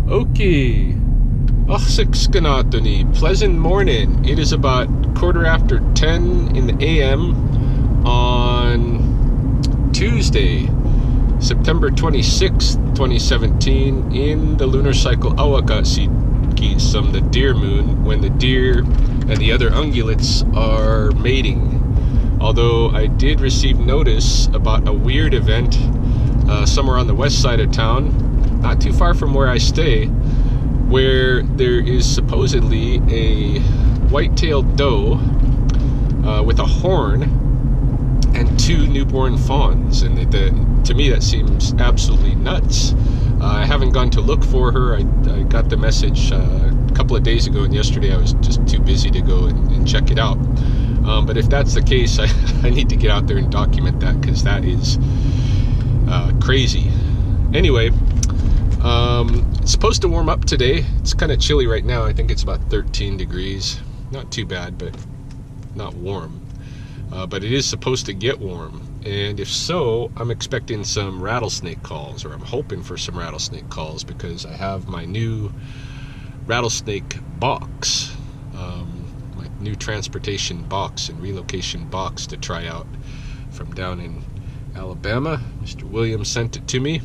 Okay. Achsikskanatoni. Pleasant morning. It is about 10:15 in the AM on Tuesday, September 26th, 2017, in the lunar cycle Awakasikisum, the deer moon, when the deer and the other ungulates are mating. Although I did receive notice about a weird event somewhere on the west side of town, not too far from where I stay, where there is supposedly a white-tailed doe with a horn and two newborn fawns, and to me that seems absolutely nuts. I haven't gone to look for her. I got the message a couple of days ago, and yesterday I was just too busy to go and check it out. But if that's the case, I need to get out there and document that, because that is crazy. Anyway, it's supposed to warm up today. It's kind of chilly right now. I think it's about 13 degrees. Not too bad, but not warm. But it is supposed to get warm. And if so, I'm expecting some rattlesnake calls, or I'm hoping for some rattlesnake calls, because I have my new Rattlesnake Box, my new transportation box and relocation box to try out from down in Alabama. Mr. Williams sent it to me.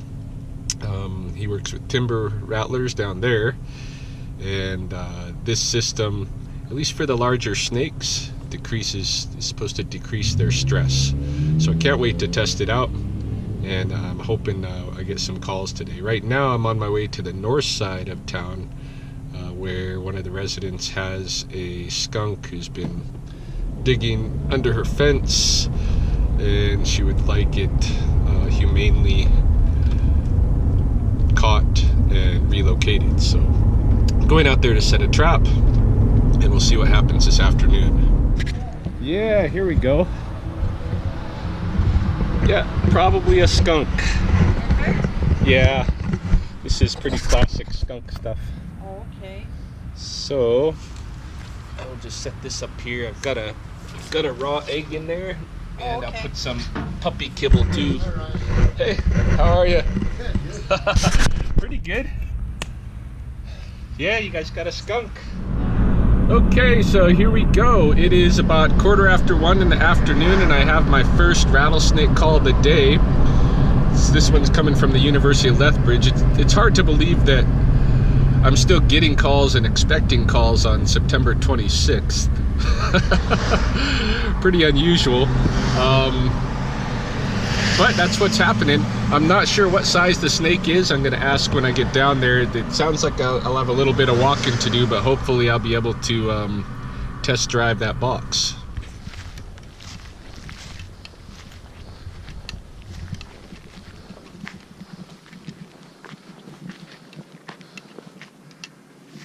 He works with timber rattlers down there, and this system, at least for the larger snakes, is supposed to decrease their stress. So I can't wait to test it out, and I'm hoping I get some calls today. Right now I'm on my way to the north side of town, where one of the residents has a skunk who's been digging under her fence, and she would like it humanely caught and relocated. So I'm going out there to set a trap, and we'll see what happens this afternoon. Yeah, here we go. Yeah, probably a skunk. Yeah, this is pretty classic skunk stuff. Oh, okay. So I'll just set this up here. I've got a raw egg in there, and I'll put some puppy kibble too. Hey, how are you? Pretty good. Yeah, you guys got a skunk. Okay, so here we go. It is about 1:15 in the afternoon, and I have my first rattlesnake call of the day. This one's coming from the University of Lethbridge. It's hard to believe that I'm still getting calls and expecting calls on September 26th. Pretty unusual. But that's what's happening. I'm not sure what size the snake is. I'm going to ask when I get down there. It sounds like I'll have a little bit of walking to do, but hopefully I'll be able to test drive that box.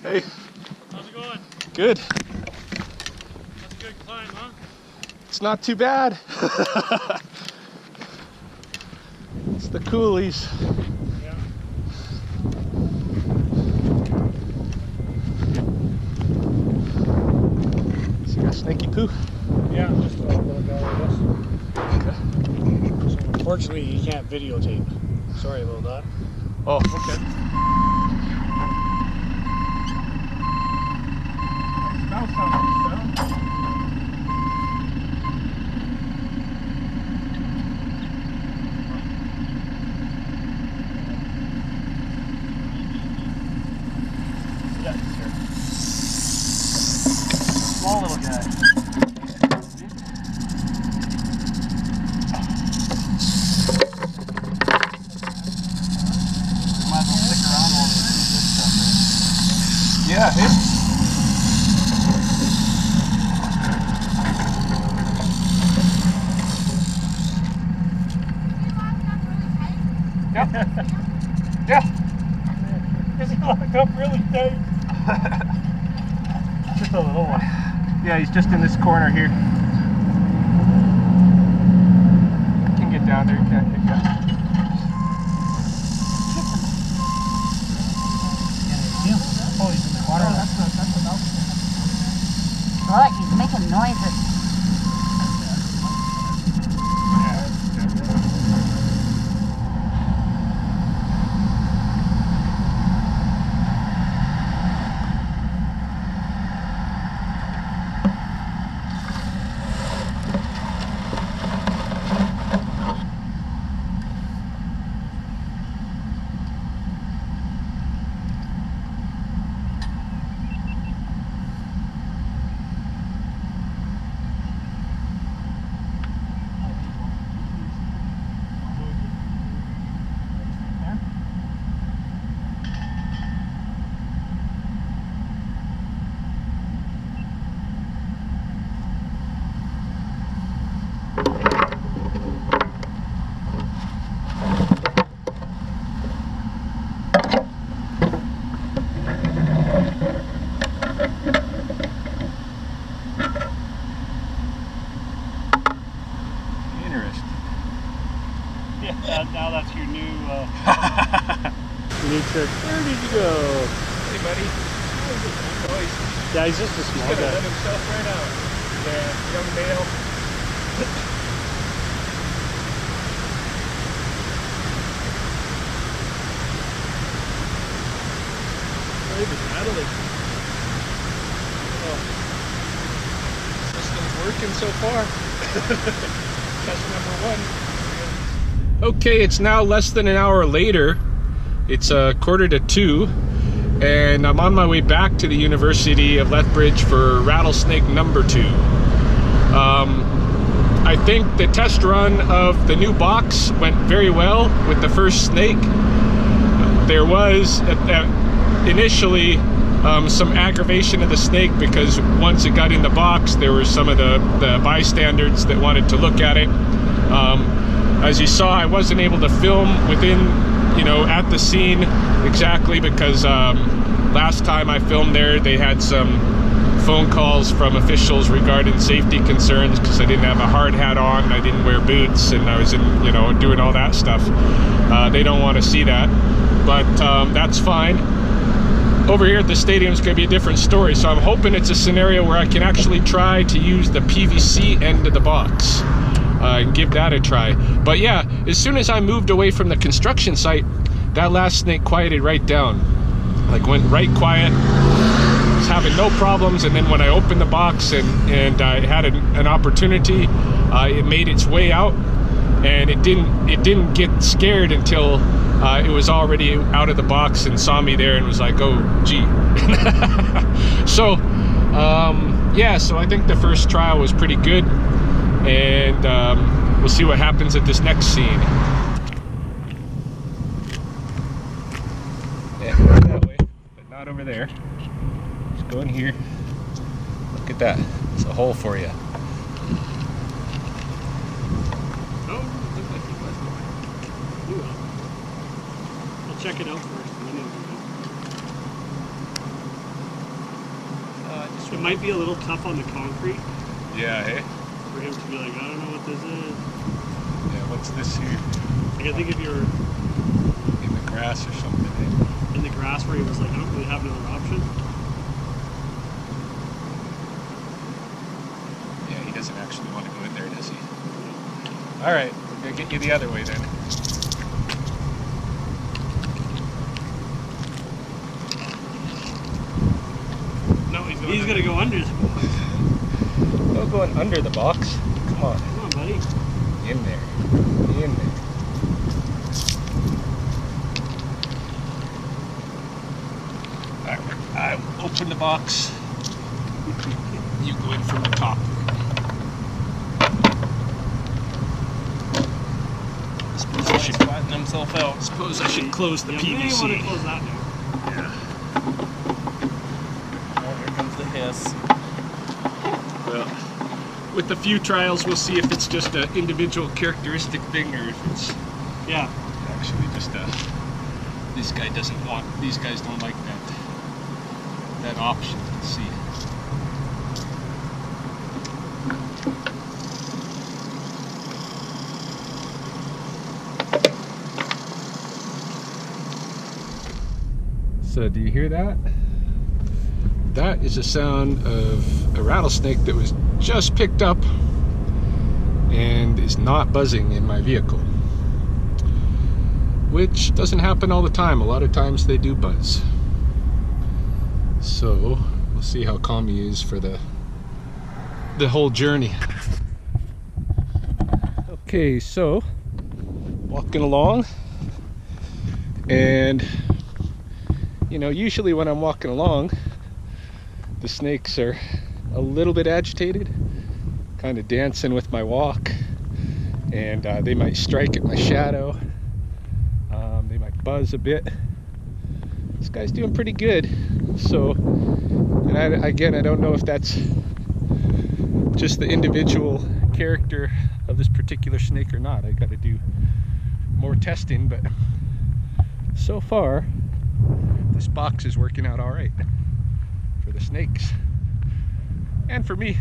Hey. How's it going? Good. That's a good climb, huh? It's not too bad. It's the coolies. Yeah. So you got snaky poo? Yeah, just a little guy like this. Okay. So unfortunately, you can't videotape. Sorry about that. Oh, okay. Small little guy. Might as well stick around while we do this stuff, right? Yeah, hey. Yeah. Is he locked up really tight? Just a little one. Yeah, he's just in this corner here. Can get down there, can't get down. Oh, he's in the corner. That's enough. Look, he's making noises. now that's your new new trick. Where did you go? Hey, buddy. Yeah, he's just a small He's gonna guy. let himself right out. Yeah, young male. Not even rattling. Oh. System's working so far. Test number 1. Okay, it's now less than an hour later. It's 1:45, and I'm on my way back to the University of Lethbridge for rattlesnake number 2. I think the test run of the new box went very well with the first snake. There was initially some aggravation of the snake because once it got in the box, there were some of the bystanders that wanted to look at it. As you saw, I wasn't able to film within, at the scene exactly because last time I filmed there, they had some phone calls from officials regarding safety concerns because I didn't have a hard hat on, I didn't wear boots, and I was in, doing all that stuff. They don't want to see that, but that's fine. Over here at the stadium is going to be a different story, so I'm hoping it's a scenario where I can actually try to use the PVC end of the box and give that a try. But yeah, as soon as I moved away from the construction site, that last snake quieted right down. Like went right quiet, was having no problems, and then when I opened the box and I had an opportunity, it made its way out, and it didn't get scared until it was already out of the box and saw me there and was like, oh gee. So yeah, so I think the first trial was pretty good, and we'll see what happens at this next scene. Yeah, go that way, but not over there. Just go in here. Look at that. It's a hole for you. Oh, looks like he was going. You will. I'll check it out first. And then it might be a little tough on the concrete. Yeah, hey? For him to be like, I don't know what this is. Yeah, what's this here? Like, I think if you're In the grass or something, eh? in the grass where he was like, I don't really have another option. Yeah, he doesn't actually want to go in there, does he? Alright, we're gonna get you the other way then. No, he's gonna go under the box. No going under the box. Come on. Come on, buddy. In there. In there. Alright, I will open the box. You go in from the top. Suppose I should flatten himself out. Suppose I should close the PVC. You may want to close that now. Yeah. Oh, here comes the hiss. Well, with a few trials, we'll see if it's just an individual characteristic thing or if it's actually just these guys don't like that option. Let's see. So do you hear that? That is the sound of a rattlesnake that was just picked up and is not buzzing in my vehicle, which doesn't happen all the time. A lot of times they do buzz. So we'll see how calm he is for the whole journey. Okay, so walking along, and usually when I'm walking along, the snakes are a little bit agitated, kind of dancing with my walk, and they might strike at my shadow. They might buzz a bit. This guy's doing pretty good. So, and I don't know if that's just the individual character of this particular snake or not. I got to do more testing, but so far this box is working out all right for the snakes and for me.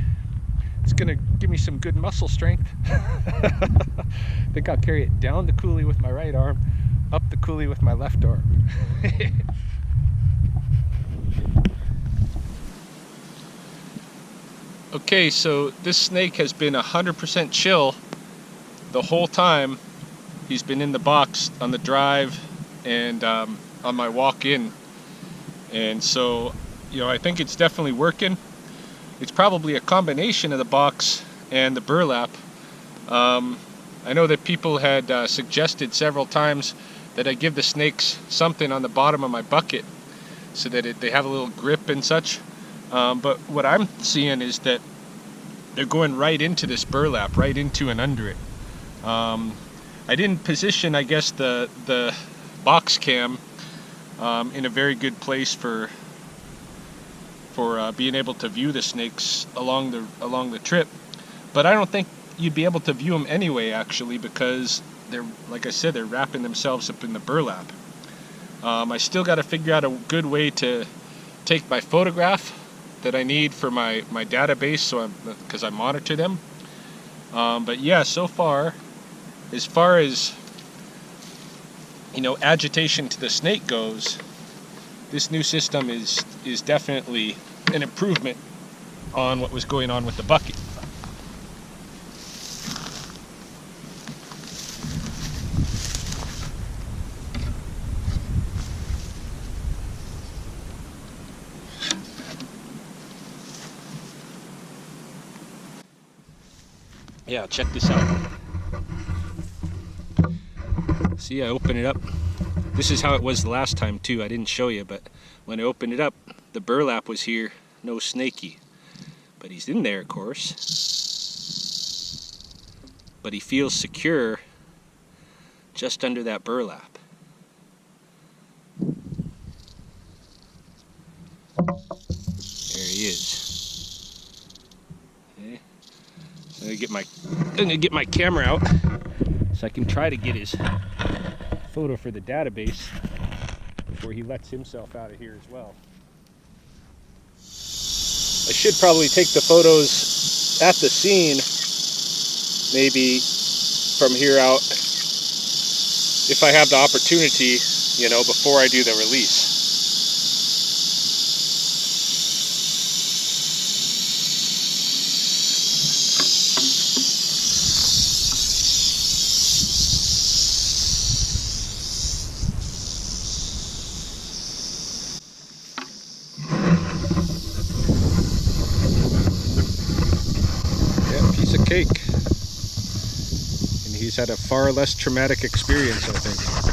It's gonna give me some good muscle strength. I think I'll carry it down the coulee with my right arm, up the coulee with my left arm. Okay, so this snake has been 100% chill the whole time he's been in the box on the drive and on my walk in. And so, you know, I think it's definitely working. It's probably a combination of the box and the burlap. I know that people had suggested several times that I give the snakes something on the bottom of my bucket so that they have a little grip and such. But what I'm seeing is that they're going right into this burlap, right into and under it. I didn't position, I guess, the box cam in a very good place for being able to view the snakes along the trip. But I don't think you'd be able to view them anyway, actually, because they're, like I said, they're wrapping themselves up in the burlap. I still got to figure out a good way to take my photograph that I need for my database, so because I monitor them. But yeah, so far as you know, agitation to the snake goes, this new system is definitely an improvement on what was going on with the bucket. Yeah, check this out. See, I open it up. This is how it was the last time too. I didn't show you, but when I opened it up, the burlap was here, no snaky. But he's in there, of course. But he feels secure just under that burlap. There he is. Okay. So I'm gonna get my camera out so I can try to get his photo for the database before he lets himself out of here as well. I should probably take the photos at the scene, maybe from here out, if I have the opportunity, you know, before I do the release. Piece of cake, and he's had a far less traumatic experience, I think.